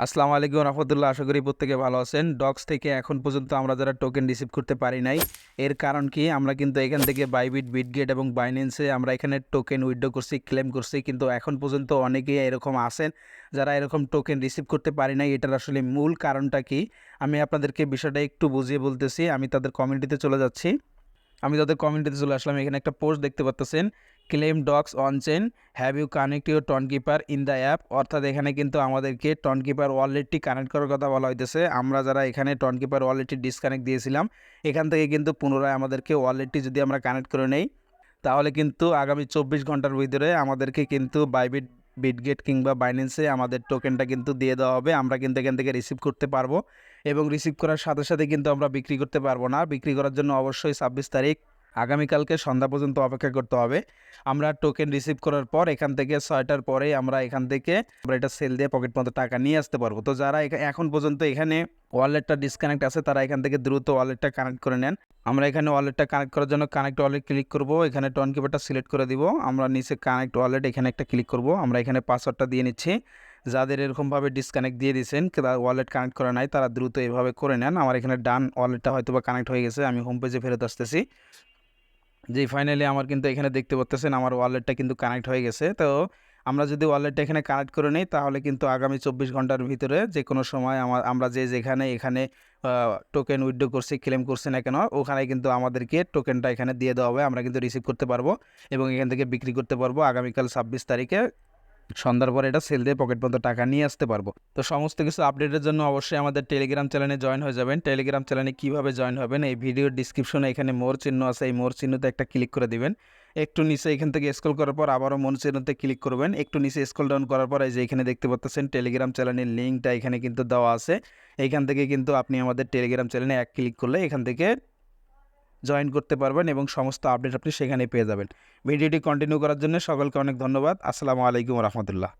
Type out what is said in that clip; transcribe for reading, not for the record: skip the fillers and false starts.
আসসালামু আলাইকুম রহমতুল্লাহ। আশা করি প্রত্যেকে ভালো আছেন। ডক্স থেকে এখন পর্যন্ত আমরা যারা টোকেন রিসিভ করতে পারি নাই, এর কারণ কি? আমরা কিন্তু এখান থেকে বাইবিট, বিটগেট এবং বাইন্যান্সে আমরা এখানে টোকেন উইথড্র করছি, ক্লেম করছি, কিন্তু এখন পর্যন্ত অনেকেই এরকম আছেন যারা এরকম টোকেন রিসিভ করতে পারি নাই। এটার আসলে মূল কারণটা কি? আমি আপনাদেরকে বিষয়টা একটু বুঝিয়ে বলতেছি। আমি তাদের কমিউনিটিতে চলে যাচ্ছি। আমি তাদের কমিউনিটিতে চলে আসলাম। এখানে একটা পোস্ট দেখতে পাচ্ছেন, claim DOGS on chain, have you connect your Tonkeeper in the app. অর্থাৎ এখানে কিন্তু আমাদেরকে টন কিপার ওয়ালেটটি কানেক্ট করার কথা বলা হইতেছে। আমরা যারা এখানে টন কিপার ওয়ালেটটি ডিসকানেক্ট দিয়েছিলাম, এখান থেকে কিন্তু পুনরায় আমাদেরকে ওয়ালেটটি যদি আমরা কানেক্ট করে নেই, তাহলে কিন্তু আগামী 24 ঘন্টার ভিতরে আমাদেরকে কিন্তু বাইবিট, বিটগেট কিংবা বাইন্যান্সে আমাদের টোকেনটা কিন্তু দিয়ে দেওয়া হবে। আমরা কিন্তু এখান থেকে রিসিভ করতে পারবো এবং রিসিভ করার সাথে সাথে কিন্তু আমরা বিক্রি করতে পারবো না। বিক্রি করার জন্য অবশ্যই 26 তারিখ আগামীকালকে সন্ধ্যা পর্যন্ত অপেক্ষা করতে হবে। আমরা টোকেন রিসিভ করার পর এখান থেকে 6টার পরেই আমরা এখান থেকে এটা সেল দিয়ে পকেট মতো টাকা নিয়ে আসতে পারবো। তো যারা এখন পর্যন্ত এখানে ওয়ালেটটা ডিসকানেক্ট আছে, তারা এখান থেকে দ্রুত ওয়ালেটটা কানেক্ট করে নেন। আমরা এখানে ওয়ালেটটা কানেক্ট করার জন্য কানেক্ট ওয়ালেট ক্লিক করব। এখানে টন কিপারটা সিলেক্ট করে দিব। আমরা নিচে কানেক্ট ওয়ালেট এখানে একটা ক্লিক করব। আমরা এখানে পাসওয়ার্ডটা দিয়ে নিচ্ছি। যাদের এরকমভাবে ডিসকানেক্ট দিয়ে দিয়েছেন, ওয়ালেট কানেক্ট করা নাই, তারা দ্রুত এভাবে করে নেন। আমার এখানে ডান, ওয়ালেটটা হয়তো বা কানেক্ট হয়ে গেছে। আমি হোম পেজে ফেরত আসতেছি। ফাইনালি আমার কিন্তু এখানে দেখতে পাচ্ছেন আমার ওয়ালেটটা কিন্তু কানেক্ট হয়ে গেছে। তো আমরা যদি ওয়ালেটটা এখানে কানেক্ট করে নিই, তাহলে কিন্তু আগামী 24 ঘন্টার ভিতরে যে কোনো সময় আমরা যেখানে এখানে টোকেন উইথড্র করছি, ক্লেম করছি না কেন, ওখানে কিন্তু আমাদেরকে টোকেনটা এখানে দিয়ে দেওয়া হবে। আমরা কিন্তু রিসিভ করতে পারবো এবং এখান থেকে বিক্রি করতে পারবো। আগামীকাল 26 তারিখে সন্ধ্যার পরে এটা সেল দিয়ে পকেট মতো টাকা নিয়ে আসতে পারবো। তো সমস্ত কিছু আপডেটের জন্য অবশ্যই আমাদের টেলিগ্রাম চ্যানেলে জয়েন হয়ে যাবেন। টেলিগ্রাম চ্যানেলে কীভাবে জয়েন হবেন, এই ভিডিওর ডিসক্রিপশনে এখানে মোর চিহ্ন আছে, এই মোর চিহ্নতে একটা ক্লিক করে দিবেন। একটু নিচে এখান থেকে স্ক্রল করার পর আবারও মোর চিহ্নতে ক্লিক করবেন। একটু নিচে স্ক্রল ডাউন করার পর এই যে এখানে দেখতে পাচ্ছেন টেলিগ্রাম চ্যানেলের লিঙ্কটা এখানে কিন্তু দেওয়া আছে। এইখান থেকে কিন্তু আপনি আমাদের টেলিগ্রাম চ্যানেলে এক ক্লিক করলে এখান থেকে জয়েন করতে পারবেন এবং সমস্ত আপডেট আপনি সেখানে পেয়ে যাবেন। ভিডিওটি কন্টিনিউ করার জন্য সকলকে অনেক ধন্যবাদ। আসসালামু আলাইকুম রহমতুল্লাহ।